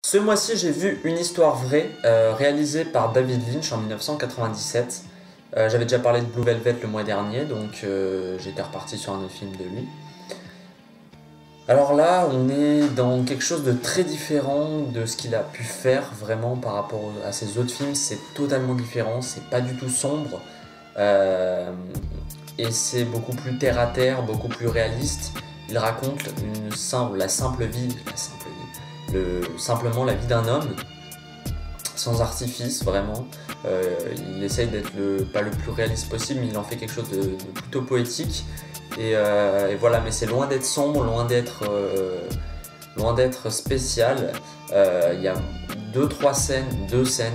Ce mois-ci, j'ai vu Une histoire vraie, réalisée par David Lynch en 1997. J'avais déjà parlé de Blue Velvet le mois dernier, donc j'étais reparti sur un autre film de lui. Alors là, on est dans quelque chose de très différent de ce qu'il a pu faire vraiment par rapport à ses autres films. C'est totalement différent, c'est pas du tout sombre. Euh, et c'est beaucoup plus terre à terre, beaucoup plus réaliste. Il raconte la simple vie, simplement la vie d'un homme, sans artifice vraiment. Il essaye d'être pas le plus réaliste possible, mais il en fait quelque chose de plutôt poétique. Et voilà, mais c'est loin d'être sombre, loin d'être spécial. Il y a deux scènes,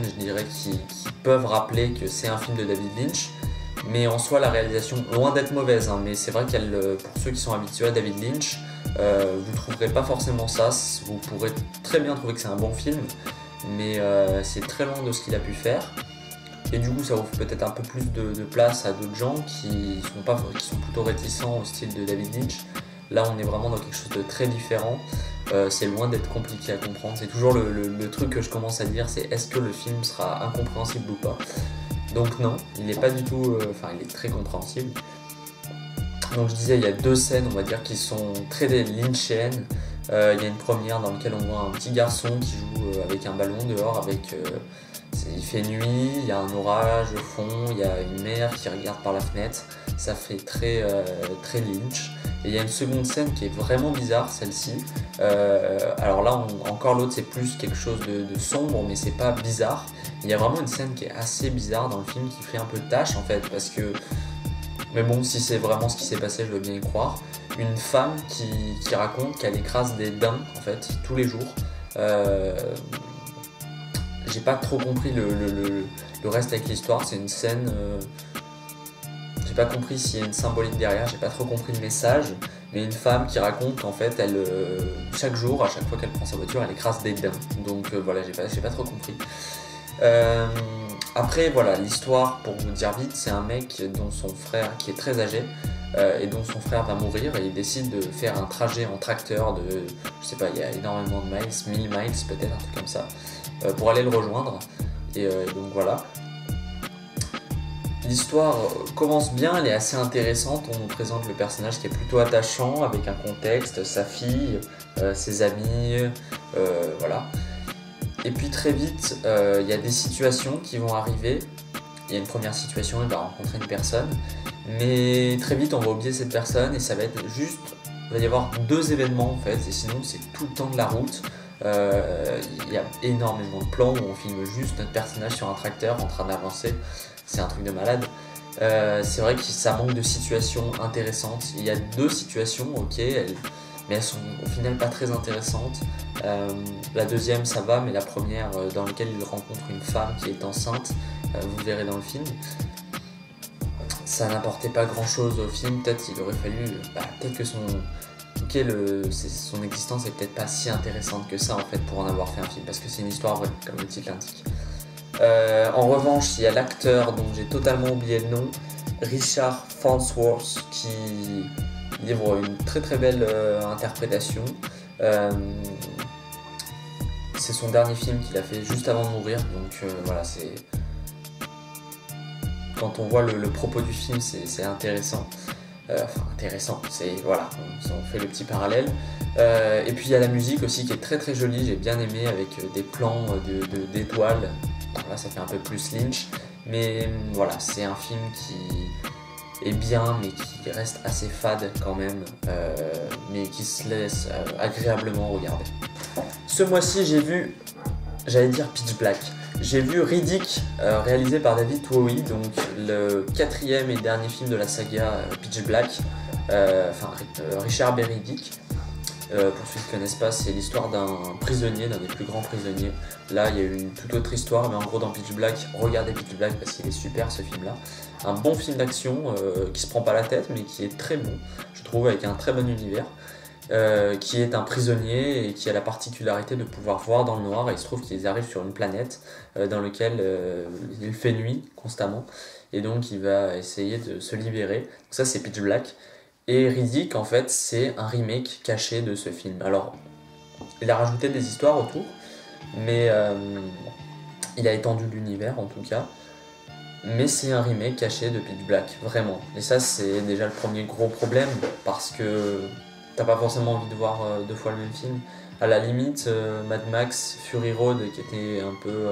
je dirais, qui peuvent rappeler que c'est un film de David Lynch. Mais en soi, la réalisation, loin d'être mauvaise, hein, mais c'est vrai qu'elle, pour ceux qui sont habitués à David Lynch, vous ne trouverez pas forcément ça. Vous pourrez très bien trouver que c'est un bon film, mais c'est très loin de ce qu'il a pu faire. Et du coup, ça ouvre peut-être un peu plus de place à d'autres gens qui sont plutôt réticents au style de David Lynch. Là, on est vraiment dans quelque chose de très différent. C'est loin d'être compliqué à comprendre. C'est toujours le truc que je commence à dire, c'est est-ce que le film sera incompréhensible ou pas. Donc non, il n'est pas du tout... il est très compréhensible. Donc je disais, il y a deux scènes, on va dire, qui sont très lynchiennes. Il y a une première dans laquelle on voit un petit garçon qui joue avec un ballon dehors, il fait nuit, il y a un orage au fond, il y a une mère qui regarde par la fenêtre. Ça fait très Lynch. Et il y a une seconde scène qui est vraiment bizarre, celle-ci. Alors là, encore l'autre, c'est plus quelque chose de sombre, mais c'est pas bizarre. Il y a vraiment une scène qui est assez bizarre dans le film, qui fait un peu tâche en fait, parce que... Mais bon, si c'est vraiment ce qui s'est passé, je veux bien y croire. Une femme qui raconte qu'elle écrase des daims, en fait, tous les jours. J'ai pas trop compris le reste avec l'histoire, c'est une scène... J'ai pas compris s'il y a une symbolique derrière, j'ai pas trop compris le message, mais une femme qui raconte qu'en fait, elle, chaque jour, à chaque fois qu'elle prend sa voiture, elle écrase des daims. Donc voilà, j'ai pas trop compris. Après, voilà, l'histoire, pour vous dire vite, c'est un mec dont son frère, qui est très âgé, et dont son frère va mourir, et il décide de faire un trajet en tracteur de, je sais pas, il y a énormément de miles, 1000 miles peut-être, un truc comme ça, pour aller le rejoindre. Et donc voilà. L'histoire commence bien, elle est assez intéressante, on nous présente le personnage qui est plutôt attachant, avec un contexte, sa fille, ses amis, voilà. Et puis très vite, il y a des situations qui vont arriver. Il y a une première situation, il va rencontrer une personne, mais très vite on va oublier cette personne et ça va être juste, il va y avoir deux événements en fait, et sinon c'est tout le temps de la route. Il y a énormément de plans où on filme juste notre personnage sur un tracteur en train d'avancer, c'est un truc de malade. C'est vrai que ça manque de situations intéressantes. Il y a deux situations, ok, mais elles sont au final pas très intéressantes. La deuxième ça va, mais la première dans laquelle il rencontre une femme qui est enceinte, vous verrez dans le film, ça n'apportait pas grand chose au film. Peut-être il aurait fallu, peut-être que son existence est peut-être pas si intéressante que ça en fait pour en avoir fait un film, parce que c'est une histoire vraie comme le titre l'indique. En revanche, il y a l'acteur dont j'ai totalement oublié le nom, Richard Farnsworth, qui livre une très très belle interprétation. C'est son dernier film qu'il a fait juste avant de mourir, donc voilà, c'est... Quand on voit le propos du film, c'est intéressant. Intéressant, c'est... Voilà, on fait le petit parallèle. Et puis il y a la musique aussi qui est très très jolie, j'ai bien aimé, avec des plans d'étoiles. Là, ça fait un peu plus Lynch, mais voilà, c'est un film qui est bien, mais qui reste assez fade quand même, mais qui se laisse agréablement regarder. Ce mois-ci, j'ai vu, j'allais dire Pitch Black, j'ai vu Riddick, réalisé par David Bowie, donc le quatrième et dernier film de la saga Pitch Black, Richard Berry Dick. Pour ceux qui ne connaissent pas, c'est l'histoire d'un prisonnier, d'un des plus grands prisonniers. Là, il y a eu une toute autre histoire, mais en gros, dans Pitch Black, regardez Pitch Black parce qu'il est super ce film-là. Un bon film d'action qui se prend pas la tête, mais qui est très bon, je trouve, avec un très bon univers. Qui est un prisonnier et qui a la particularité de pouvoir voir dans le noir. Et il se trouve qu'ils arrivent sur une planète dans laquelle il fait nuit constamment. Et donc, il va essayer de se libérer. Donc ça, c'est Pitch Black. Et Riddick, en fait, c'est un remake caché de ce film. Alors, il a rajouté des histoires autour, mais il a étendu l'univers en tout cas. Mais c'est un remake caché de Pitch Black, vraiment. Et ça, c'est déjà le premier gros problème, parce que t'as pas forcément envie de voir deux fois le même film. À la limite, Mad Max Fury Road, qui était un peu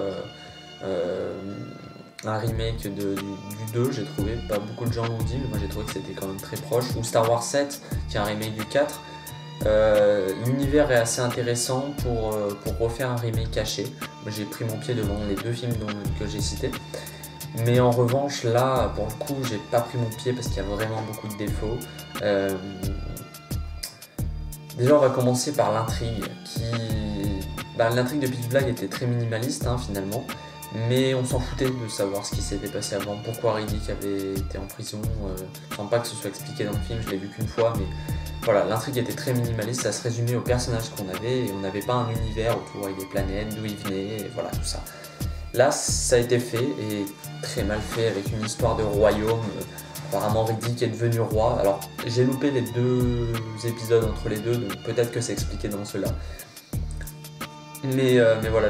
un remake du 2, j'ai trouvé. Pas beaucoup de gens l'ont dit, mais moi j'ai trouvé que c'était quand même très proche. Ou Star Wars 7, qui est un remake du 4. L'univers est assez intéressant pour refaire un remake caché. J'ai pris mon pied devant les deux films que j'ai cités. Mais en revanche, là, pour le coup, j'ai pas pris mon pied parce qu'il y a vraiment beaucoup de défauts. Déjà, on va commencer par l'intrigue. L'intrigue de Pitch Black était très minimaliste, finalement. Mais on s'en foutait de savoir ce qui s'était passé avant, pourquoi Riddick avait été en prison. Je sens pas que ce soit expliqué dans le film, je l'ai vu qu'une fois, mais voilà, l'intrigue était très minimaliste, ça se résumait aux personnages qu'on avait, et on n'avait pas un univers autour avec des planètes, d'où ils venaient, et voilà, tout ça. Là, ça a été fait, et très mal fait, avec une histoire de royaume. Apparemment, Riddick est devenu roi. Alors, j'ai loupé les 2 épisodes entre les deux, donc peut-être que c'est expliqué dans cela. Mais voilà,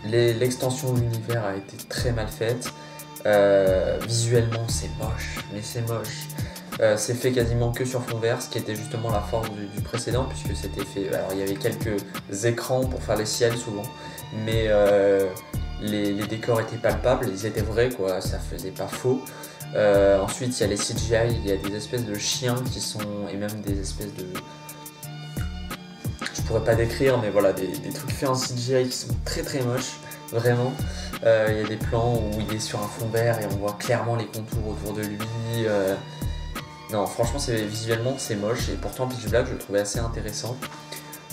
l'extension de l'univers a été très mal faite. Visuellement, c'est moche, mais c'est moche. C'est fait quasiment que sur fond vert, ce qui était justement la force du précédent, puisque c'était fait. Alors, il y avait quelques écrans pour faire les ciels souvent, mais les décors étaient palpables, ils étaient vrais, quoi, ça faisait pas faux. Ensuite, il y a les CGI, il y a des espèces de chiens qui sont. Et même des espèces de. Je pourrais pas décrire, mais voilà, des trucs faits en CGI qui sont très très moches, vraiment. Il y a des plans où il est sur un fond vert et on voit clairement les contours autour de lui. Non, franchement, visuellement c'est moche, et pourtant Pitch Black je le trouvais assez intéressant.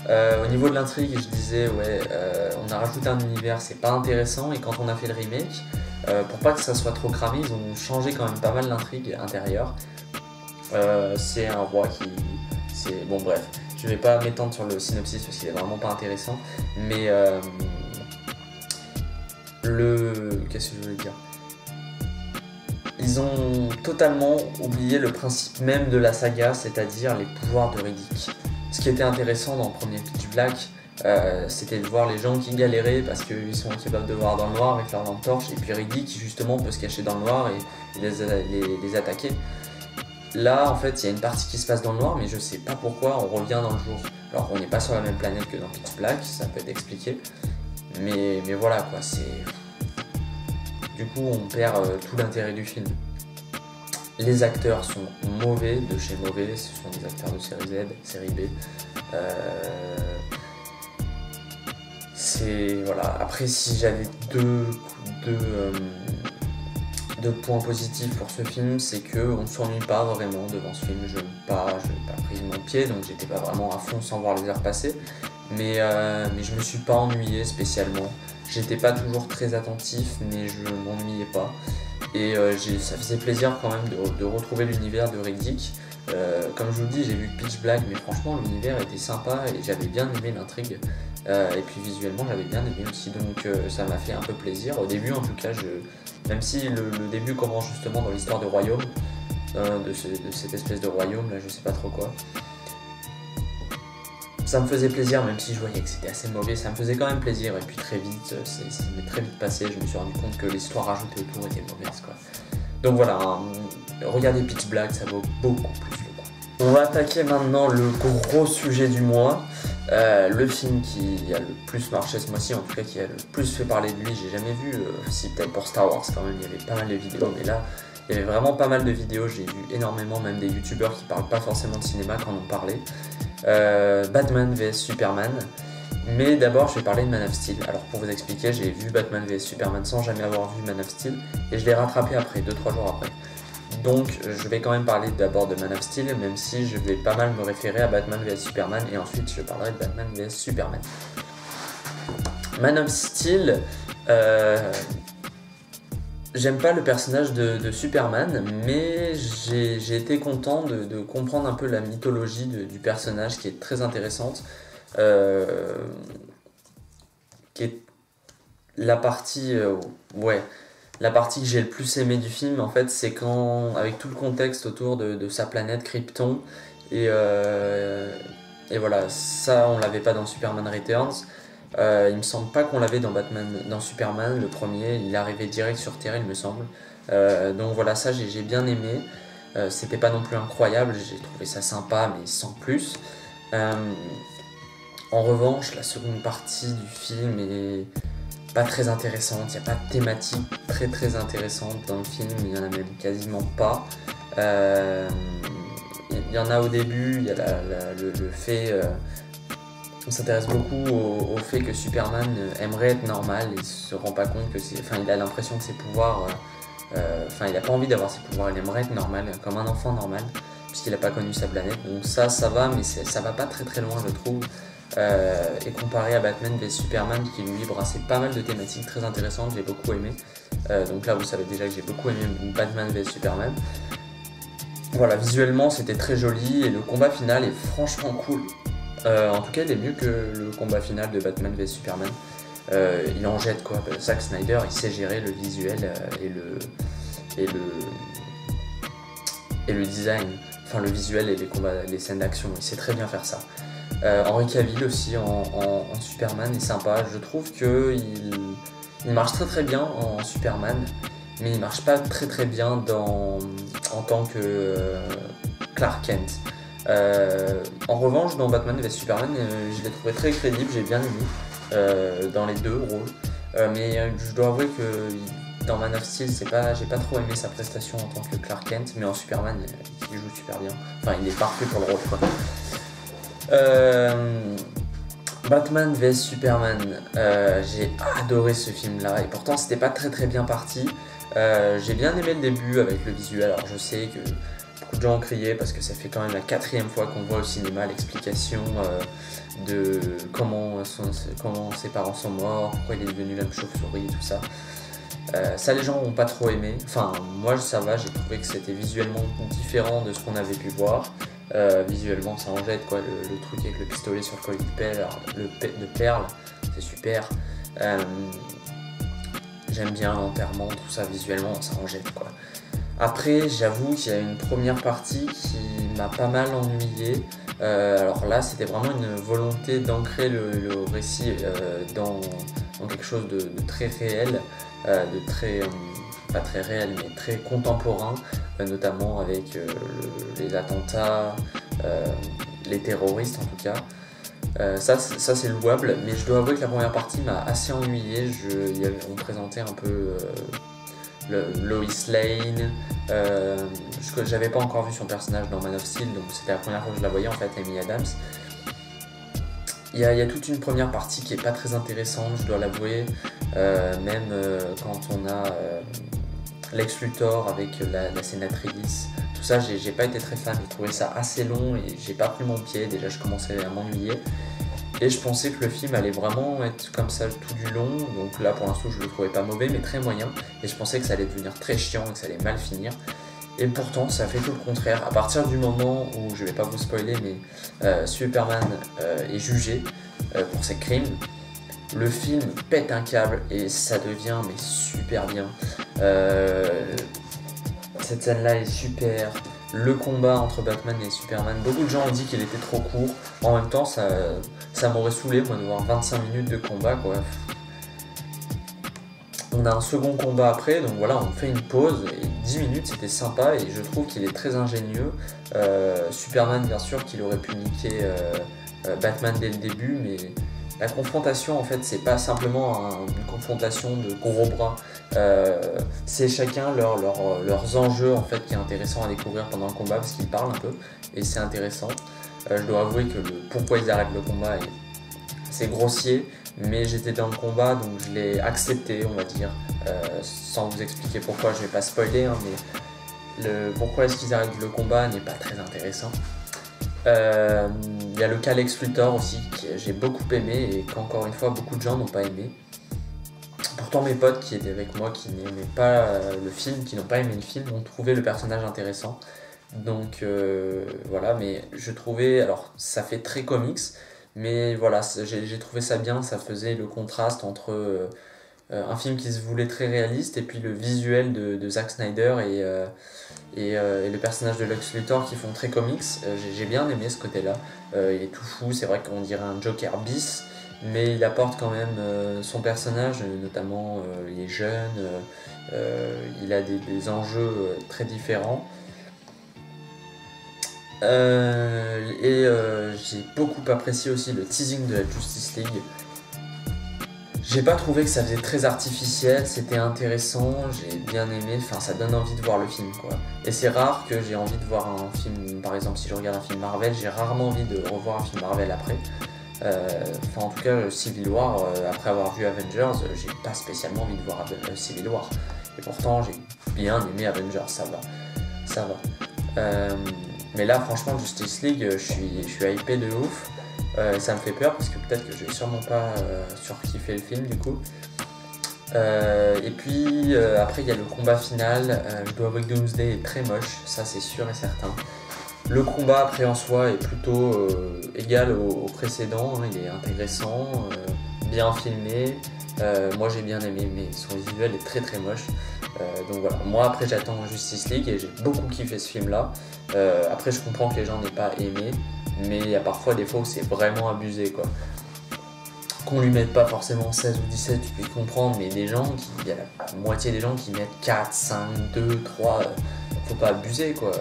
Au niveau de l'intrigue, je disais, on a rajouté un univers, c'est pas intéressant, et quand on a fait le remake, pour pas que ça soit trop cramé, ils ont changé quand même pas mal l'intrigue intérieure. C'est un roi qui. Bon, bref, je vais pas m'étendre sur le synopsis parce qu'il est vraiment pas intéressant, mais qu'est-ce que je voulais dire? Ils ont totalement oublié le principe même de la saga, c'est-à-dire les pouvoirs de Riddick. Ce qui était intéressant dans le premier Pitch Black, c'était de voir les gens qui galéraient parce qu'ils sont incapables de voir dans le noir avec leur lampe torche, et puis Riddick qui justement peut se cacher dans le noir et les attaquer. Là, en fait, il y a une partie qui se passe dans le noir, mais je sais pas pourquoi on revient dans le jour. Alors, on n'est pas sur la même planète que dans Pitch Black, ça peut être expliqué, mais voilà quoi, c'est. Du coup, on perd tout l'intérêt du film. Les acteurs sont mauvais, de chez mauvais, ce sont des acteurs de série Z, série B. Voilà. Après, si j'avais deux points positifs pour ce film, c'est qu'on ne s'ennuie pas vraiment devant ce film. Je n'ai pas pris mon pied, donc j'étais pas vraiment à fond sans voir les heures passer. Mais je me suis pas ennuyé spécialement. J'étais pas toujours très attentif, mais je m'ennuyais pas. Et ça faisait plaisir quand même de retrouver l'univers de Riddick. Comme je vous dis, j'ai vu Pitch Black, mais franchement l'univers était sympa et j'avais bien aimé l'intrigue. Et puis visuellement j'avais bien aimé aussi, donc ça m'a fait un peu plaisir. Au début en tout cas, même si le début commence justement dans l'histoire de royaume, de cette espèce de royaume, là je sais pas trop quoi. Ça me faisait plaisir, même si je voyais que c'était assez mauvais, ça me faisait quand même plaisir. Et puis très vite, ça m'est très vite passé, je me suis rendu compte que l'histoire rajoutée autour était mauvaise, quoi. Donc voilà, regardez Pitch Black, ça vaut beaucoup plus le coup. On va attaquer maintenant le gros sujet du mois. Le film qui a le plus marché ce mois-ci, en tout cas qui a le plus fait parler de lui, j'ai jamais vu, si peut-être pour Star Wars quand même, il y avait pas mal de vidéos, mais là, il y avait vraiment pas mal de vidéos, j'ai vu énormément, même des youtubeurs qui parlent pas forcément de cinéma qui en ont parlé. Batman vs Superman, mais d'abord je vais parler de Man of Steel. Alors pour vous expliquer, j'ai vu Batman vs Superman sans jamais avoir vu Man of Steel, et je l'ai rattrapé après, 2-3 jours après. Donc je vais quand même parler d'abord de Man of Steel, même si je vais pas mal me référer à Batman vs Superman, et ensuite je parlerai de Batman vs Superman. Man of Steel, j'aime pas le personnage de Superman, mais j'ai été content de comprendre un peu la mythologie du personnage, qui est très intéressante. Qui est la partie, la partie que j'ai le plus aimé du film, en fait, c'est quand, avec tout le contexte autour de sa planète Krypton, et voilà, ça on l'avait pas dans Superman Returns. Il me semble pas qu'on l'avait dans Superman, le premier, il arrivait direct sur Terre, il me semble. Donc voilà, ça j'ai bien aimé. C'était pas non plus incroyable, j'ai trouvé ça sympa, mais sans plus. En revanche, la seconde partie du film est pas très intéressante, il n'y a pas de thématique très intéressante dans le film, il n'y en a même quasiment pas. Il y en a au début, il y a le fait... on s'intéresse beaucoup au fait que Superman aimerait être normal et se rend pas compte que c'est... Enfin, il a l'impression que ses pouvoirs... il n'a pas envie d'avoir ses pouvoirs, il aimerait être normal, comme un enfant normal, puisqu'il n'a pas connu sa planète. Donc ça va, mais ça va pas très loin, je trouve. Et comparé à Batman vs Superman, qui lui brassait pas mal de thématiques très intéressantes, j'ai beaucoup aimé. Donc là, vous savez déjà que j'ai beaucoup aimé Batman vs Superman. Voilà, visuellement, c'était très joli et le combat final est franchement cool. En tout cas, il est mieux que le combat final de Batman vs Superman. Il en jette quoi. Zack Snyder, il sait gérer le visuel et le design, enfin le visuel et les combats, les scènes d'action. Il sait très bien faire ça. Henry Cavill aussi en Superman est sympa. Je trouve que il marche très bien en Superman, mais il marche pas très bien en tant que Clark Kent. En revanche, dans Batman vs Superman, je l'ai trouvé très crédible, j'ai bien aimé dans les deux rôles. Mais je dois avouer que dans Man of Steel, j'ai pas trop aimé sa prestation en tant que Clark Kent, mais en Superman, il joue super bien. Enfin, il est parfait pour le rôle, quoi. Batman vs Superman, j'ai adoré ce film là et pourtant c'était pas très bien parti. J'ai bien aimé le début avec le visuel. Alors je sais que beaucoup de gens ont crié parce que ça fait quand même la 4e fois qu'on voit au cinéma l'explication de comment ses parents sont morts, pourquoi il est devenu l'homme chauve-souris et tout ça. Ça les gens n'ont pas trop aimé. Enfin moi ça va, j'ai trouvé que c'était visuellement différent de ce qu'on avait pu voir. Visuellement ça en jette quoi, le truc avec le pistolet sur le collier de perles, c'est super. J'aime bien l'enterrement, tout ça visuellement ça en jette quoi. Après j'avoue qu'il y a une première partie qui m'a pas mal ennuyé. Alors là c'était vraiment une volonté d'ancrer le récit dans quelque chose de très réel, de très... pas très réel mais très contemporain, notamment avec les attentats, les terroristes en tout cas. Ça c'est louable, mais je dois avouer que la première partie m'a assez ennuyé. On présentait un peu Lois Lane, que j'avais pas encore vu son personnage dans Man of Steel, donc c'était la première fois que je la voyais en fait, Amy Adams. Il y a toute une première partie qui est pas très intéressante, je dois l'avouer, même quand on a Lex Luthor avec la sénatrice, tout ça j'ai pas été très fan, j'ai trouvé ça assez long et j'ai pas pris mon pied, déjà je commençais à m'ennuyer et je pensais que le film allait vraiment être comme ça tout du long, donc là pour l'instant je le trouvais pas mauvais mais très moyen et je pensais que ça allait devenir très chiant et que ça allait mal finir. Et pourtant ça fait tout le contraire. À partir du moment où, je vais pas vous spoiler, mais Superman est jugé pour ses crimes, le film pète un câble et ça devient mais super bien. Cette scène là est super. Le combat entre Batman et Superman, beaucoup de gens ont dit qu'il était trop court. En même temps ça m'aurait saoulé moi de voir 25 minutes de combat quoi. On a un second combat après, donc voilà, on fait une pause et 10 minutes c'était sympa et je trouve qu'il est très ingénieux. Superman bien sûr qu'il aurait pu niquer Batman dès le début, mais la confrontation en fait c'est pas simplement une confrontation de gros bras, c'est chacun leurs enjeux en fait qui est intéressant à découvrir pendant le combat parce qu'ils parlent un peu et c'est intéressant. Je dois avouer que pourquoi ils arrêtent le combat c'est grossier, mais j'étais dans le combat donc je l'ai accepté on va dire, sans vous expliquer pourquoi, je vais pas spoiler hein, mais pourquoi est-ce qu'ils arrêtent le combat n'est pas très intéressant. Il y a le cas Lex Luthor aussi que j'ai beaucoup aimé et qu'encore une fois beaucoup de gens n'ont pas aimé. Pourtant mes potes qui étaient avec moi qui n'aimaient pas le film, qui n'ont pas aimé le film, ont trouvé le personnage intéressant. Donc voilà, mais je trouvais, alors ça fait très comics, mais voilà, j'ai trouvé ça bien, ça faisait le contraste entre un film qui se voulait très réaliste et puis le visuel de Zack Snyder et le personnage de Lex Luthor qui font très comics. J'ai bien aimé ce côté-là. Il est tout fou, c'est vrai qu'on dirait un Joker bis, mais il apporte quand même son personnage, notamment il est jeune, il a des enjeux très différents. J'ai beaucoup apprécié aussi le teasing de la Justice League. J'ai pas trouvé que ça faisait très artificiel, c'était intéressant, j'ai bien aimé, enfin ça donne envie de voir le film quoi. Et c'est rare que j'ai envie de voir un film, par exemple si je regarde un film Marvel, j'ai rarement envie de revoir un film Marvel après. Enfin en tout cas Civil War, après avoir vu Avengers, j'ai pas spécialement envie de voir Civil War. Et pourtant j'ai bien aimé Avengers, ça va. Ça va. Mais là franchement Justice League, je suis hypé de ouf. Ça me fait peur parce que peut-être que je vais sûrement pas surkiffer le film du coup. Et puis après il y a le combat final. Je dois avouer que Doomsday est très moche, ça c'est sûr et certain. Le combat après en soi est plutôt égal au précédent, hein, il est intéressant, bien filmé. Moi j'ai bien aimé, mais son visuel est très très moche. Donc voilà, moi après j'attends Justice League et j'ai beaucoup kiffé ce film là. Après je comprends que les gens n'aient pas aimé, mais il y a parfois des fois où c'est vraiment abusé quoi. Qu'on lui mette pas forcément 16 ou 17, tu peux comprendre, mais des gens il y a la moitié des gens qui mettent 4, 5, 2, 3, faut pas abuser quoi.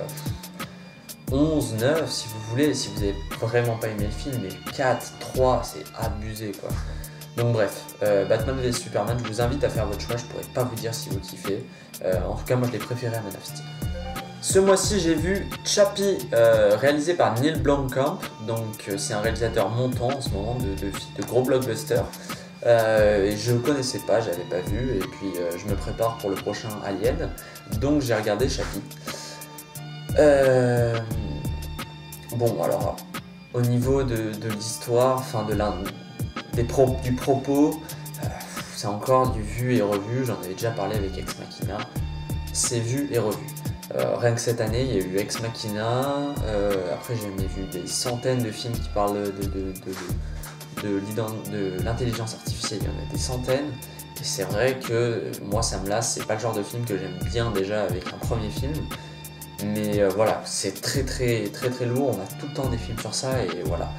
11, 9 si vous voulez, si vous avez vraiment pas aimé le film, mais 4, 3 c'est abusé quoi. Donc bref, Batman vs Superman, je vous invite à faire votre choix, je pourrais pas vous dire si vous kiffez. En tout cas moi je l'ai préféré à Man of Steel. Ce mois-ci j'ai vu Chappie, réalisé par Neil Blomkamp, donc c'est un réalisateur montant en ce moment de gros blockbusters. Je connaissais pas, j'avais pas vu, et puis je me prépare pour le prochain Alien, donc j'ai regardé Chappie. Bon alors, au niveau de l'histoire, enfin du propos, c'est encore du vu et revu, j'en avais déjà parlé avec Ex Machina, c'est vu et revu. Rien que cette année, il y a eu Ex Machina, après j'en ai vu des centaines de films qui parlent de l'intelligence artificielle, il y en a des centaines, et c'est vrai que moi ça me lasse, c'est pas le genre de film que j'aime bien déjà avec un premier film, mais voilà, c'est très lourd, on a tout le temps des films sur ça, et voilà.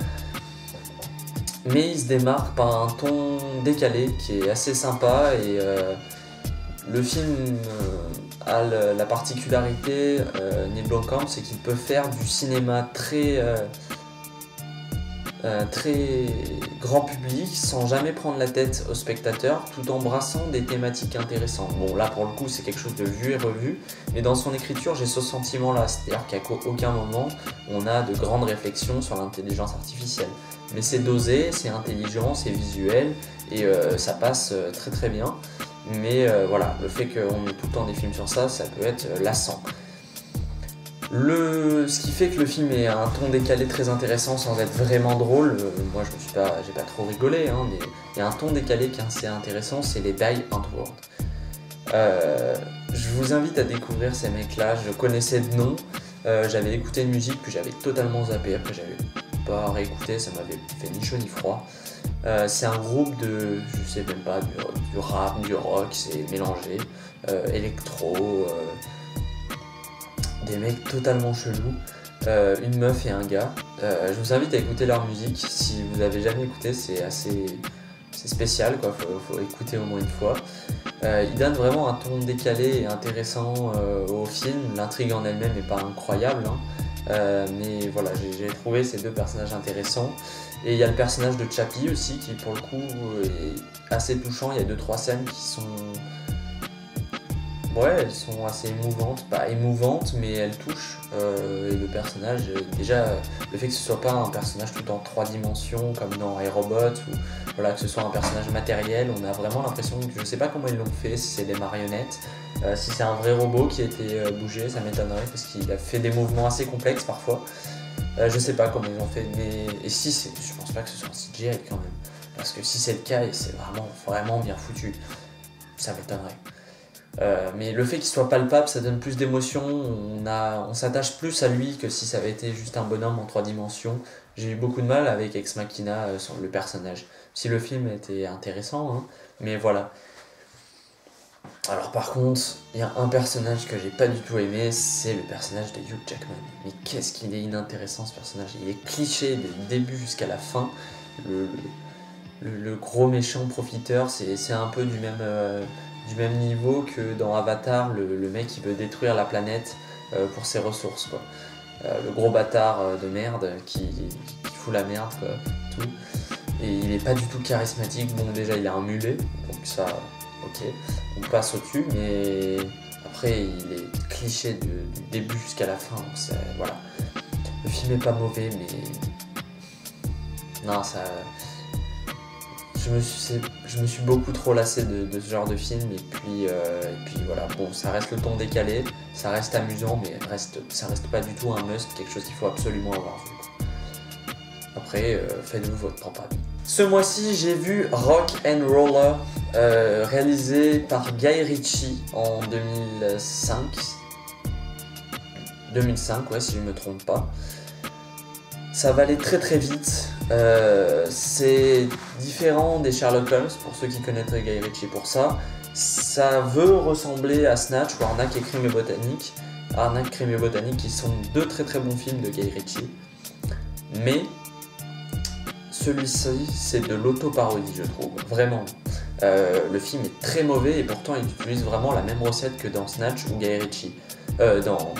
Mais il se démarque par un ton décalé qui est assez sympa, et le film a la particularité, Neil Blomkamp, c'est qu'il peut faire du cinéma très grand public sans jamais prendre la tête au spectateur, tout en brassant des thématiques intéressantes. Bon là pour le coup c'est quelque chose de vu et revu, mais dans son écriture j'ai ce sentiment là, c'est-à-dire qu'à aucun moment on a de grandes réflexions sur l'intelligence artificielle. Mais c'est dosé, c'est intelligent, c'est visuel, et ça passe très bien. Mais voilà, le fait qu'on ait tout le temps des films sur ça, ça peut être lassant. Ce qui fait que le film ait un ton décalé très intéressant sans être vraiment drôle, moi j'ai pas trop rigolé, hein, mais il y a un ton décalé qui est assez intéressant, c'est les Die Antwoord. Je vous invite à découvrir ces mecs-là, je connaissais de nom, j'avais écouté une musique que j'avais totalement zappé, après j'avais pas réécouté, ça m'avait fait ni chaud ni froid. C'est un groupe de, je sais même pas, du rap, du rock, c'est mélangé, électro, des mecs totalement chelous, une meuf et un gars. Je vous invite à écouter leur musique, si vous avez jamais écouté, c'est spécial quoi, faut écouter au moins une fois. Ils donnent vraiment un ton décalé et intéressant au film, l'intrigue en elle-même n'est pas incroyable, hein. Mais voilà, j'ai trouvé ces deux personnages intéressants. Et il y a le personnage de Chappie aussi qui pour le coup est assez touchant, il y a 2-3 scènes qui sont... Ouais, elles sont assez émouvantes, pas émouvantes mais elles touchent, et le personnage, déjà le fait que ce soit pas un personnage tout en 3 dimensions comme dans iRobot, ou voilà, que ce soit un personnage matériel, on a vraiment l'impression que je sais pas comment ils l'ont fait, si c'est des marionnettes, si c'est un vrai robot qui a été bougé, ça m'étonnerait parce qu'il a fait des mouvements assez complexes parfois. Je sais pas comment ils ont fait, mais et si je pense pas que ce soit un CGI quand même, parce que si c'est le cas, c'est vraiment bien foutu, ça m'étonnerait. Mais le fait qu'il soit palpable, ça donne plus d'émotion, on s'attache plus à lui que si ça avait été juste un bonhomme en 3 dimensions. J'ai eu beaucoup de mal avec Ex Machina sur le personnage, si le film était intéressant, hein, mais voilà. Alors par contre, il y a un personnage que j'ai pas du tout aimé, c'est le personnage de Hugh Jackman. Mais qu'est-ce qu'il est inintéressant ce personnage, il est cliché dès le début jusqu'à la fin. le gros méchant profiteur, c'est un peu du même niveau que dans Avatar, le mec qui veut détruire la planète pour ses ressources, quoi. Le gros bâtard de merde qui fout la merde, quoi, tout. Et il est pas du tout charismatique. Bon, déjà il a un mulet, donc ça, ok, on passe au-dessus, mais après il est cliché du début jusqu'à la fin, donc voilà. Le film est pas mauvais, mais non, ça, je me suis beaucoup trop lassé de ce genre de film, et puis voilà, bon, ça reste le ton décalé, ça reste amusant, mais ça reste pas du tout un must, quelque chose qu'il faut absolument avoir vu, quoi. Après, faites-vous votre propre avis. Ce mois-ci, j'ai vu Rock and Roller, réalisé par Guy Ritchie en 2005. 2005, ouais, si je ne me trompe pas. Ça va aller très très vite. C'est différent des Sherlock Holmes, pour ceux qui connaîtraient Guy Ritchie pour ça. Ça veut ressembler à Snatch ou Arnaque et Crime et Botanique. Arnaque, Crime et Botanique, qui sont deux très très bons films de Guy Ritchie. Mais celui-ci, c'est de l'auto-parodie, je trouve, vraiment. Le film est très mauvais et pourtant il utilise vraiment la même recette que dans Snatch ou Guy Ritchie. Dans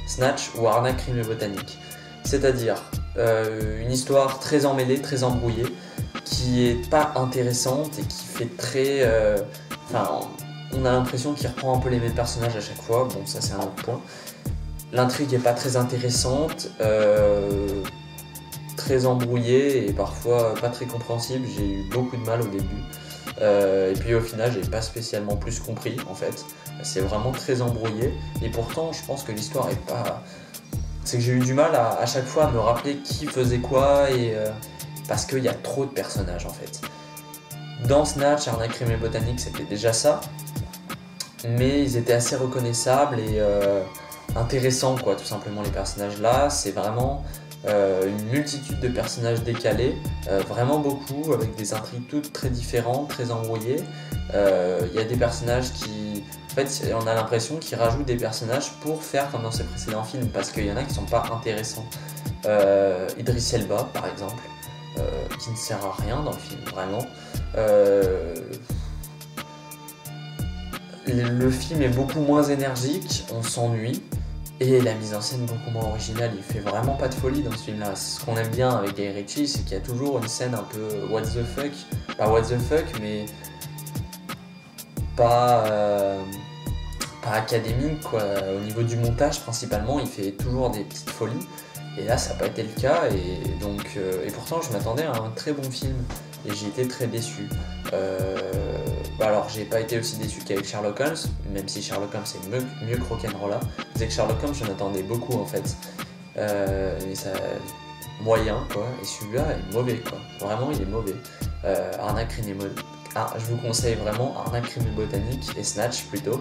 Snatch ou Arnaque, Crime et Botanique. C'est-à-dire une histoire très emmêlée, très embrouillée, qui est pas intéressante et qui fait très... on a l'impression qu'il reprend un peu les mêmes personnages à chaque fois, bon ça c'est un autre point. L'intrigue est pas très intéressante, très embrouillée et parfois pas très compréhensible, j'ai eu beaucoup de mal au début. Et puis au final j'ai pas spécialement plus compris en fait, c'est vraiment très embrouillé et pourtant je pense que l'histoire est pas... C'est que j'ai eu du mal à chaque fois à me rappeler qui faisait quoi et parce qu'il y a trop de personnages en fait. Dans Snatch, Arnaque, Crime et Botanique c'était déjà ça, mais ils étaient assez reconnaissables et intéressants quoi, tout simplement les personnages là, c'est vraiment... une multitude de personnages décalés, vraiment beaucoup, avec des intrigues toutes très différentes, très embrouillées. Il y a des personnages qui... En fait, on a l'impression qu'ils rajoutent des personnages pour faire comme dans ses précédents films, parce qu'il y en a qui sont pas intéressants. Idris Elba, par exemple, qui ne sert à rien dans le film, vraiment. Le film est beaucoup moins énergique, on s'ennuie. Et la mise en scène beaucoup moins originale, il fait vraiment pas de folie dans ce film-là. Ce qu'on aime bien avec Guy Ritchie, c'est qu'il y a toujours une scène un peu what the fuck. Pas what the fuck, mais pas académique, quoi. Au niveau du montage, principalement, il fait toujours des petites folies. Et là, ça n'a pas été le cas. Et pourtant, je m'attendais à un très bon film. Et j'ai été très déçu. Alors, j'ai pas été aussi déçu qu'avec Sherlock Holmes, même si Sherlock Holmes c'est mieux que Rock'n'Rolla. C'est que Sherlock Holmes, j'en attendais beaucoup en fait. Mais ça, moyen quoi. Et celui-là est mauvais quoi. Vraiment, il est mauvais. Arnaque, Crime et Botanique. Je vous conseille vraiment Arnaque, Crime et Botanique et Snatch plutôt.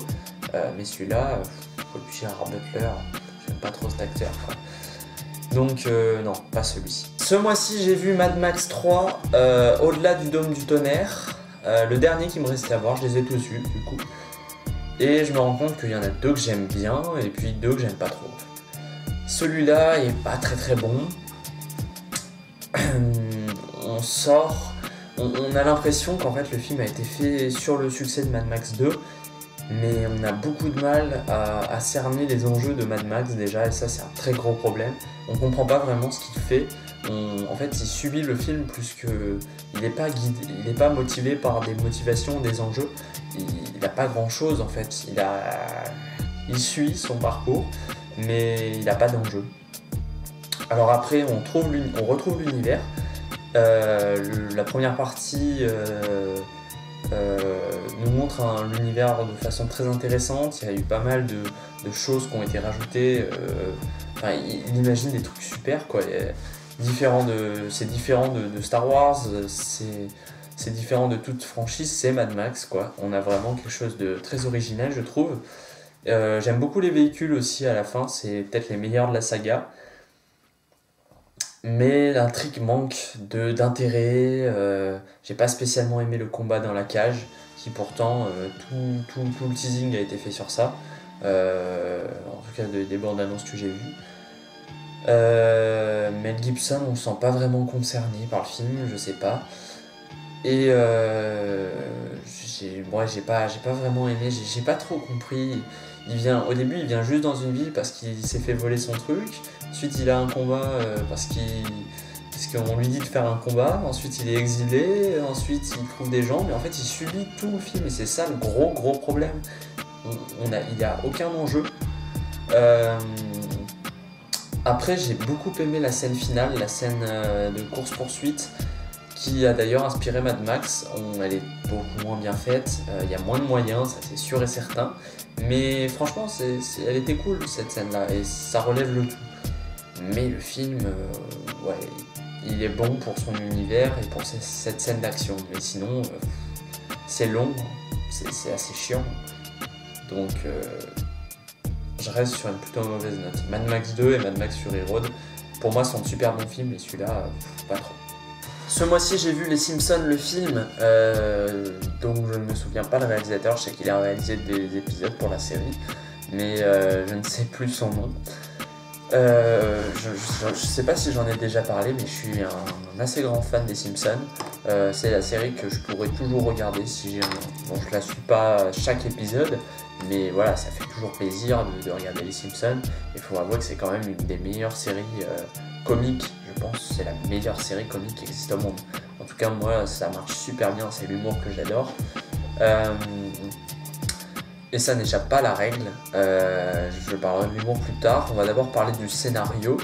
Mais celui-là, faut le Gérard Butler. J'aime pas trop cet acteur quoi. Donc non, pas celui-ci. Ce mois-ci, j'ai vu Mad Max 3, Au-delà du dôme du tonnerre. Le dernier qui me restait à voir, je les ai tous vus du coup. Et je me rends compte qu'il y en a deux que j'aime bien et puis deux que j'aime pas trop. Celui-là est pas très très bon. On a l'impression qu'en fait le film a été fait sur le succès de Mad Max 2. Mais on a beaucoup de mal à cerner les enjeux de Mad Max déjà, et ça c'est un très gros problème. On comprend pas vraiment ce qu'il fait. En fait, il subit le film plus que... Il n'est pas guidé, il n'est pas motivé par des motivations, des enjeux. Il n'a pas grand chose en fait. Il suit son parcours, mais il n'a pas d'enjeu. Alors après, on retrouve l'univers. La première partie nous montre l'univers de façon très intéressante. Il y a eu pas mal de choses qui ont été rajoutées. Il imagine des trucs super quoi. C'est différent de Star Wars, c'est différent de toute franchise, c'est Mad Max quoi. On a vraiment quelque chose de très original je trouve. J'aime beaucoup les véhicules aussi à la fin, c'est peut-être les meilleurs de la saga. Mais l'intrigue manque d'intérêt, j'ai pas spécialement aimé le combat dans la cage, qui pourtant tout le teasing a été fait sur ça, en tout cas des bandes annonces que j'ai vues. Mel Gibson, on ne se sent pas vraiment concerné par le film, je sais pas. Et j'ai pas vraiment aimé, j'ai pas trop compris. Au début, il vient juste dans une ville parce qu'il s'est fait voler son truc. Ensuite, il a un combat parce qu'on lui dit de faire un combat. Ensuite, il est exilé. Ensuite, il trouve des gens. Mais en fait, il subit tout le film et c'est ça le gros problème. Il n'y a aucun enjeu. Après, j'ai beaucoup aimé la scène finale, la scène de course-poursuite, qui a d'ailleurs inspiré Mad Max. Elle est beaucoup moins bien faite, il y a moins de moyens, ça c'est sûr et certain. Mais franchement, elle était cool cette scène-là, et ça relève le tout. Mais le film, ouais, il est bon pour son univers et pour cette scène d'action. Mais sinon, c'est long, c'est assez chiant. Donc, je reste sur une plutôt mauvaise note. Mad Max 2 et Mad Max Fury Road, pour moi, sont de super bons films, mais celui-là, pas trop. Ce mois-ci, j'ai vu Les Simpsons, le film, donc je ne me souviens pas le réalisateur. Je sais qu'il a réalisé des épisodes pour la série, mais je ne sais plus son nom. Je sais pas si j'en ai déjà parlé, mais je suis un assez grand fan des Simpsons. C'est la série que je pourrais toujours regarder si j'ai. Bon, je la suis pas chaque épisode, mais voilà, ça fait toujours plaisir de regarder les Simpsons. Il faut avouer que c'est quand même une des meilleures séries comiques. Je pense que c'est la meilleure série comique qui existe au monde. En tout cas, moi, ça marche super bien. C'est l'humour que j'adore. Et ça n'échappe pas à la règle. Je parlerai de l'humour plus tard. On va d'abord parler du scénario,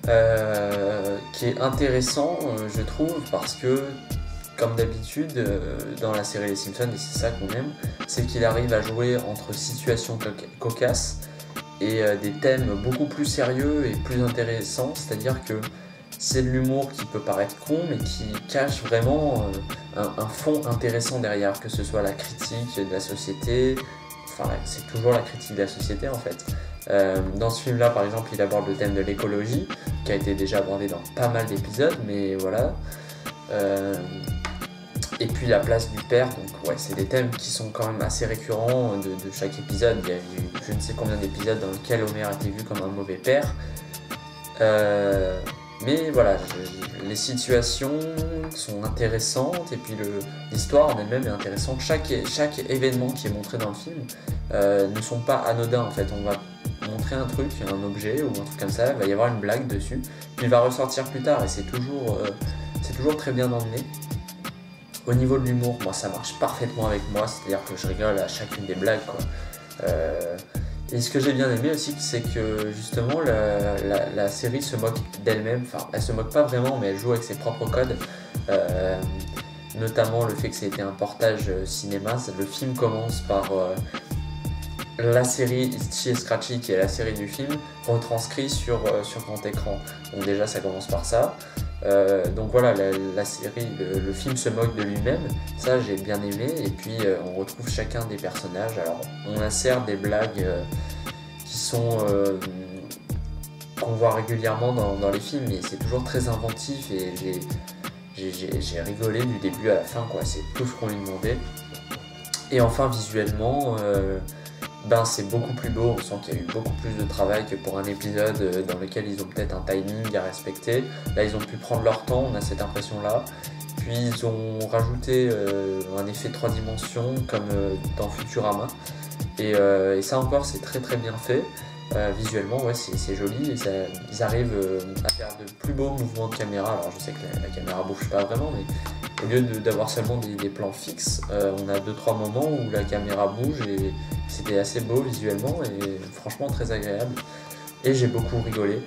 qui est intéressant, je trouve, parce que, comme d'habitude, dans la série Les Simpsons, et c'est ça qu'on aime, c'est qu'il arrive à jouer entre situations cocasses et des thèmes beaucoup plus sérieux et plus intéressants. C'est-à-dire que c'est de l'humour qui peut paraître con, mais qui cache vraiment un fond intéressant derrière, que ce soit la critique de la société. Enfin, c'est toujours la critique de la société en fait. Dans ce film-là, par exemple, il aborde le thème de l'écologie, qui a été déjà abordé dans pas mal d'épisodes, mais voilà. Et puis la place du père, donc ouais, c'est des thèmes qui sont quand même assez récurrents de chaque épisode. Il y a eu je ne sais combien d'épisodes dans lesquels Homer a été vu comme un mauvais père. Mais voilà, les situations sont intéressantes et puis l'histoire en elle-même est intéressante. Chaque événement qui est montré dans le film ne sont pas anodins en fait. On va montrer un truc, un objet ou un truc comme ça, il va y avoir une blague dessus, puis il va ressortir plus tard et c'est toujours très bien emmené. Au niveau de l'humour, moi ça marche parfaitement avec moi, c'est-à-dire que je rigole à chacune des blagues, quoi. Et ce que j'ai bien aimé aussi, c'est que justement la série se moque d'elle-même. Enfin, elle se moque pas vraiment, mais elle joue avec ses propres codes. Notamment le fait que c'était un portage cinéma. Le film commence par la série Itchy et Scratchy, qui est la série du film, retranscrit sur grand écran. Donc déjà, ça commence par ça. Donc voilà, la série, le film se moque de lui-même, ça j'ai bien aimé, et puis on retrouve chacun des personnages. Alors on insère des blagues qui sont qu'on voit régulièrement dans les films, mais c'est toujours très inventif et j'ai rigolé du début à la fin, quoi. C'est tout ce qu'on lui demandait. Et enfin visuellement, c'est beaucoup plus beau, on sent qu'il y a eu beaucoup plus de travail que pour un épisode dans lequel ils ont peut-être un timing à respecter. Là ils ont pu prendre leur temps, on a cette impression là. Puis ils ont rajouté un effet 3 dimensions comme dans Futurama. Et ça encore c'est très très bien fait. Visuellement ouais, c'est joli et ils arrivent à faire de plus beaux mouvements de caméra. Alors je sais que la caméra bouge pas vraiment, mais au lieu d'avoir seulement des plans fixes, on a 2-3 moments où la caméra bouge et c'était assez beau visuellement et franchement très agréable. Et j'ai beaucoup rigolé.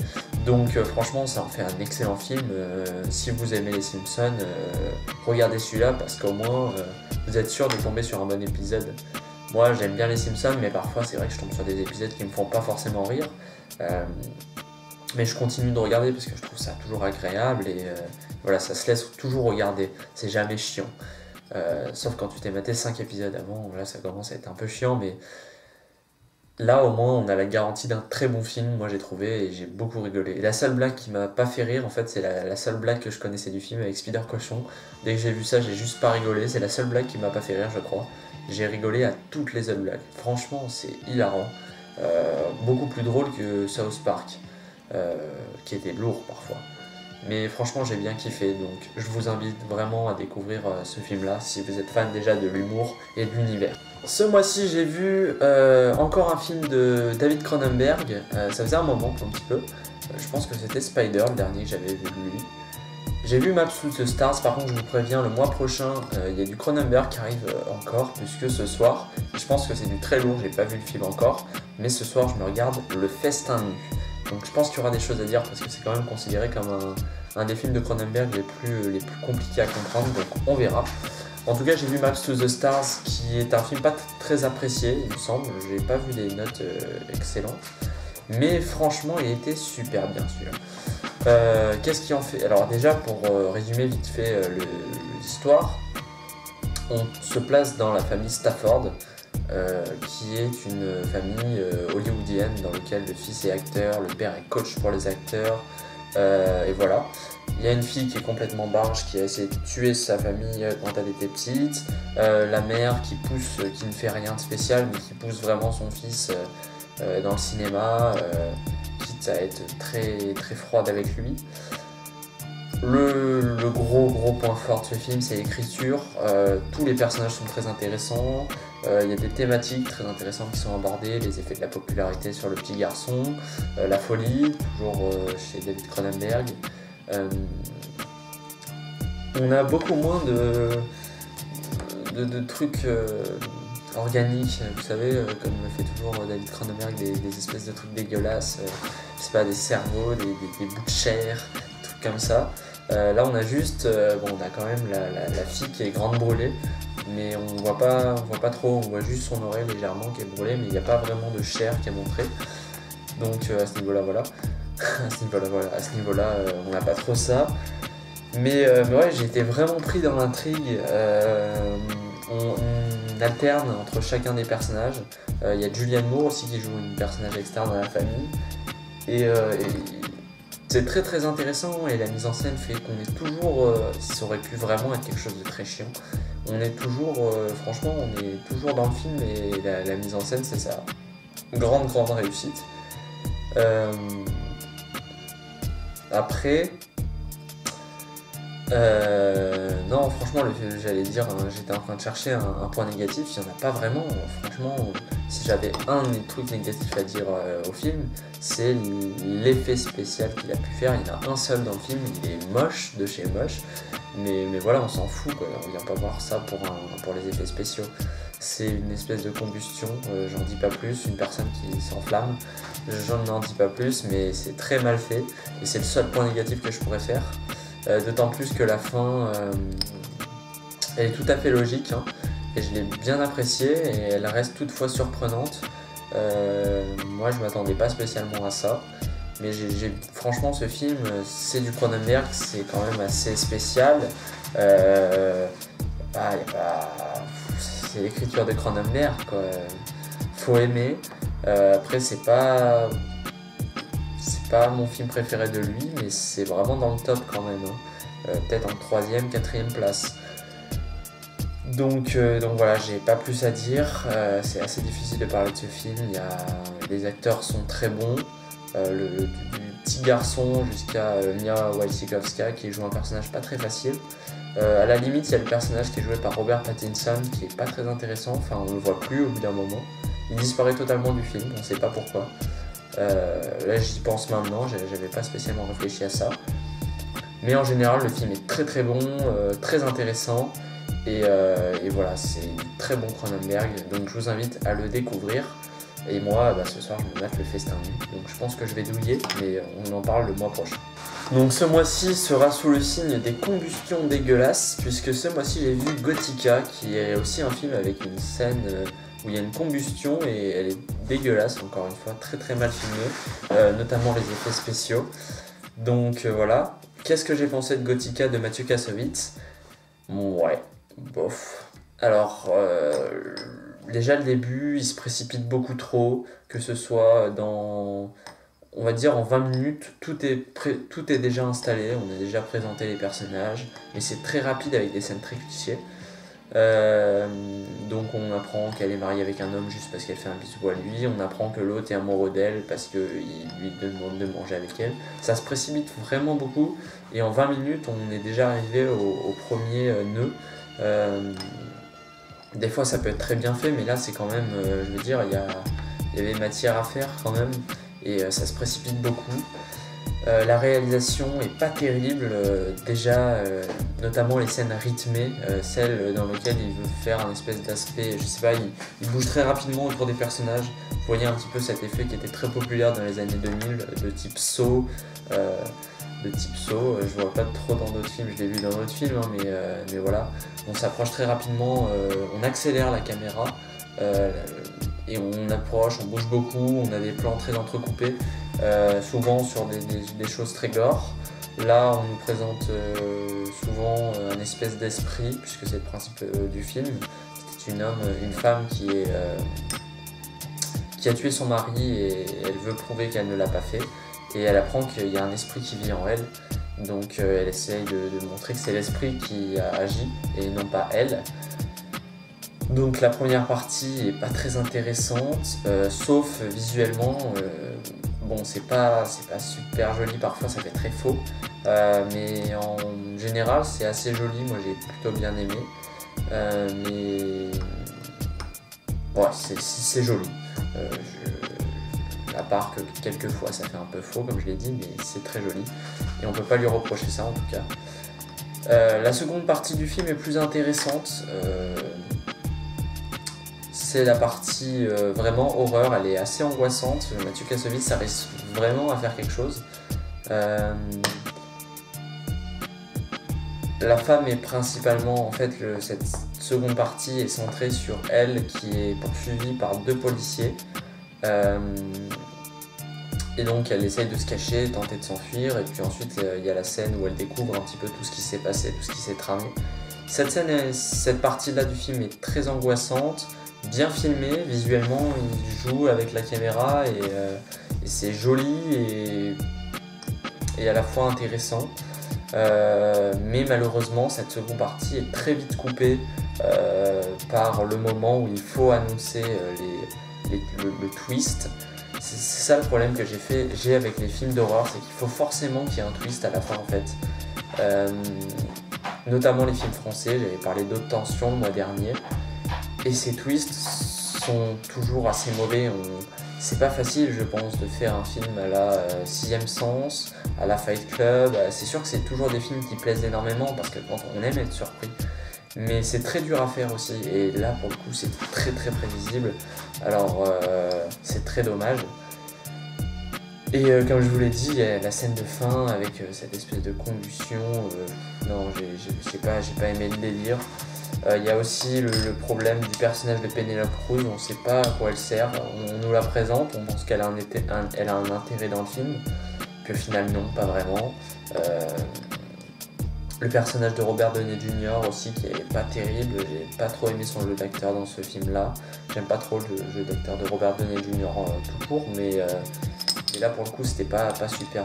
Donc franchement ça en fait un excellent film. Si vous aimez les Simpsons, regardez celui-là parce qu'au moins vous êtes sûr de tomber sur un bon épisode. Moi j'aime bien les Simpsons, mais parfois c'est vrai que je tombe sur des épisodes qui me font pas forcément rire. Mais je continue de regarder parce que je trouve ça toujours agréable et voilà, ça se laisse toujours regarder, c'est jamais chiant. Sauf quand tu t'es maté 5 épisodes avant, là ça commence à être un peu chiant, mais là au moins on a la garantie d'un très bon film, moi j'ai trouvé et j'ai beaucoup rigolé. Et la seule blague qui m'a pas fait rire, en fait c'est la seule blague que je connaissais du film avec Spider Cochon. Dès que j'ai vu ça, j'ai juste pas rigolé, c'est la seule blague qui m'a pas fait rire je crois. J'ai rigolé à toutes les autres blagues, franchement c'est hilarant. Beaucoup plus drôle que South Park, qui était lourd parfois. Mais franchement, j'ai bien kiffé, donc je vous invite vraiment à découvrir ce film-là si vous êtes fan déjà de l'humour et de l'univers. Ce mois-ci, j'ai vu encore un film de David Cronenberg. Ça faisait un moment, un petit peu. Je pense que c'était Spider, le dernier que j'avais vu de lui. J'ai vu Maps to the Stars, par contre je vous préviens, le mois prochain, il y a du Cronenberg qui arrive encore, puisque ce soir, je pense que c'est du très lourd, j'ai pas vu le film encore, mais ce soir je me regarde Le Festin nu. Donc je pense qu'il y aura des choses à dire, parce que c'est quand même considéré comme un des films de Cronenberg les plus compliqués à comprendre, donc on verra. En tout cas, j'ai vu Maps to the Stars, qui est un film pas très apprécié, il me semble, j'ai pas vu des notes excellentes, mais franchement il était super bien celui-là. Qu'est-ce qui en fait? Alors déjà pour résumer vite fait l'histoire, on se place dans la famille Stafford, qui est une famille hollywoodienne dans laquelle le fils est acteur, le père est coach pour les acteurs, et voilà. Il y a une fille qui est complètement barge, qui a essayé de tuer sa famille quand elle était petite, la mère qui ne fait rien de spécial, mais qui pousse vraiment son fils dans le cinéma, quitte à être très, très froide avec lui. Le gros point fort de ce film, c'est l'écriture. Tous les personnages sont très intéressants. Il y a des thématiques très intéressantes qui sont abordées, les effets de la popularité sur le petit garçon, la folie, toujours chez David Cronenberg. On a beaucoup moins de trucs organiques, vous savez, comme le fait toujours David Cronenberg, des espèces de trucs dégueulasses, je sais pas, des cerveaux, des bouts de chair, des trucs comme ça. Là on a juste, bon, on a quand même la fille qui est grande brûlée, mais on voit pas trop, on voit juste son oreille légèrement qui est brûlée, mais il n'y a pas vraiment de chair qui est montrée. Donc à ce niveau-là, voilà. à ce niveau-là, on n'a pas trop ça. Mais ouais, j'ai été vraiment pris dans l'intrigue. On alterne entre chacun des personnages. Il y a Julianne Moore aussi qui joue une personnage externe à la famille. Et c'est très très intéressant, et la mise en scène fait qu'on est toujours, ça aurait pu vraiment être quelque chose de très chiant. On est toujours, franchement, on est toujours dans le film, et la mise en scène, c'est sa grande réussite. Après, non, franchement, j'allais dire, j'étais en train de chercher un point négatif, il n'y en a pas vraiment. Franchement, si j'avais un truc négatif à dire au film, c'est l'effet spécial qu'il a pu faire. Il y en a un seul dans le film, il est moche de chez moche, mais voilà, on s'en fout, quoi. On vient pas voir ça pour les effets spéciaux. C'est une espèce de combustion, j'en dis pas plus, une personne qui s'enflamme, j'en dis pas plus, mais c'est très mal fait, et c'est le seul point négatif que je pourrais faire. D'autant plus que la fin elle est tout à fait logique, hein, et je l'ai bien appréciée, et elle reste toutefois surprenante. Moi je m'attendais pas spécialement à ça, mais franchement ce film, c'est du Cronenberg, c'est quand même assez spécial. C'est l'écriture de Cronenberg, quoi. Faut aimer. Après c'est pas mon film préféré de lui, mais c'est vraiment dans le top quand même, hein. Peut-être en 3e, 4e place. Donc voilà, j'ai pas plus à dire. C'est assez difficile de parler de ce film. Les acteurs sont très bons, du petit garçon jusqu'à Mia Wasikowska qui joue un personnage pas très facile. À la limite, il y a le personnage qui est joué par Robert Pattinson qui est pas très intéressant, enfin on le voit plus au bout d'un moment. Il disparaît totalement du film, on sait pas pourquoi. Là j'y pense maintenant, j'avais pas spécialement réfléchi à ça. Mais en général le film est très très bon, très intéressant, et voilà, c'est un très bon Cronenberg, donc je vous invite à le découvrir. Et moi ce soir je me mate Le Festin nu, donc je pense que je vais douiller, mais on en parle le mois prochain. Donc ce mois-ci sera sous le signe des combustions dégueulasses, puisque ce mois-ci j'ai vu Gothika, qui est aussi un film avec une scène où il y a une combustion, et elle est dégueulasse, encore une fois, très très mal filmée, notamment les effets spéciaux. Donc voilà. Qu'est-ce que j'ai pensé de Gothika de Mathieu Kassovitz? Ouais, bof. Alors, déjà le début, il se précipite beaucoup trop, que ce soit dans... On va dire en 20 minutes, tout est déjà installé, on a déjà présenté les personnages, et c'est très rapide avec des scènes très clichés. Donc on apprend qu'elle est mariée avec un homme juste parce qu'elle fait un bisou à lui, on apprend que l'autre est amoureux d'elle parce qu'il lui demande de manger avec elle. Ça se précipite vraiment beaucoup et en 20 minutes on est déjà arrivé au premier nœud. Des fois ça peut être très bien fait, mais là c'est quand même, je veux dire, il y avait matière à faire quand même et ça se précipite beaucoup. La réalisation est pas terrible, déjà notamment les scènes rythmées, celles dans lesquelles il veut faire un espèce d'aspect, je sais pas, il bouge très rapidement autour des personnages. Vous voyez un petit peu cet effet qui était très populaire dans les années 2000, de type Saw. Je vois pas trop dans d'autres films, je l'ai vu dans d'autres films, hein, mais voilà, on s'approche très rapidement, on accélère la caméra. Et on approche, on bouge beaucoup, on a des plans très entrecoupés, souvent sur des choses très gore. Là, on nous présente souvent un espèce d'esprit, puisque c'est le principe du film. C'est une femme qui a tué son mari et elle veut prouver qu'elle ne l'a pas fait. Et elle apprend qu'il y a un esprit qui vit en elle. Donc elle essaye de montrer que c'est l'esprit qui a agi et non pas elle. Donc la première partie est pas très intéressante, sauf visuellement. Bon, c'est pas super joli, parfois ça fait très faux, mais en général c'est assez joli, moi j'ai plutôt bien aimé. Mais ouais, c'est joli. À part que quelques fois ça fait un peu faux comme je l'ai dit, mais c'est très joli et on peut pas lui reprocher ça en tout cas. La seconde partie du film est plus intéressante. C'est la partie vraiment horreur, elle est assez angoissante. Mathieu Kassovitz arrive vraiment à faire quelque chose. La femme est principalement, en fait, cette seconde partie est centrée sur elle qui est poursuivie par deux policiers. Et donc elle essaye de se cacher, tenter de s'enfuir, et puis ensuite il y a la scène où elle découvre un petit peu tout ce qui s'est passé, tout ce qui s'est tramé. Cette partie-là du film est très angoissante, bien filmée, visuellement il joue avec la caméra et c'est joli et à la fois intéressant. Mais malheureusement cette seconde partie est très vite coupée par le moment où il faut annoncer le twist. C'est ça le problème que j'ai avec les films d'horreur, c'est qu'il faut forcément qu'il y ait un twist à la fin en fait. Notamment les films français, j'avais parlé d'Haute Tension le mois dernier, et ces twists sont toujours assez mauvais. C'est pas facile, je pense, de faire un film à la Sixième Sens, à la Fight Club. C'est sûr que c'est toujours des films qui plaisent énormément parce que quand on aime être surpris. Mais c'est très dur à faire aussi, et là pour le coup c'est très très prévisible, alors c'est très dommage. Et comme je vous l'ai dit, il y a la scène de fin avec cette espèce de combustion, non j'ai pas aimé le délire. Il y a aussi le problème du personnage de Penelope Cruz, on ne sait pas à quoi elle sert, on nous la présente, on pense qu'elle a un intérêt dans le film, puis au final non, pas vraiment. Le personnage de Robert Downey Jr. aussi qui est pas terrible, j'ai pas trop aimé son jeu d'acteur dans ce film là. J'aime pas trop le jeu d'acteur de Robert Downey Jr. Tout court, mais là pour le coup c'était pas super.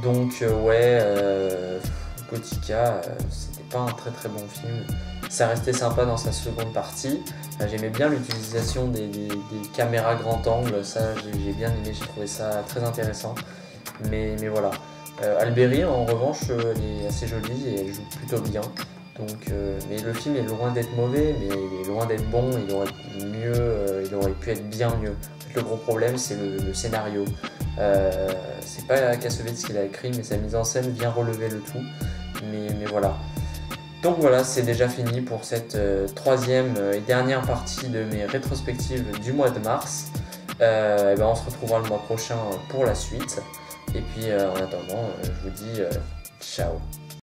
Donc Gothica, c'était pas un très bon film. Ça restait sympa dans sa seconde partie. J'aimais bien l'utilisation des caméras grand angle, ça j'ai bien aimé, j'ai trouvé ça très intéressant. Mais voilà. Alberi en revanche elle est assez jolie et elle joue plutôt bien. Donc, mais le film est loin d'être mauvais, mais il est loin d'être bon, il aurait pu être bien mieux. En fait, le gros problème c'est le scénario. C'est pas Kassovitz qui l'a écrit, mais sa mise en scène vient relever le tout. Mais voilà. Donc voilà, c'est déjà fini pour cette troisième et dernière partie de mes rétrospectives du mois de mars. On se retrouvera le mois prochain pour la suite. Et puis en attendant, je vous dis ciao.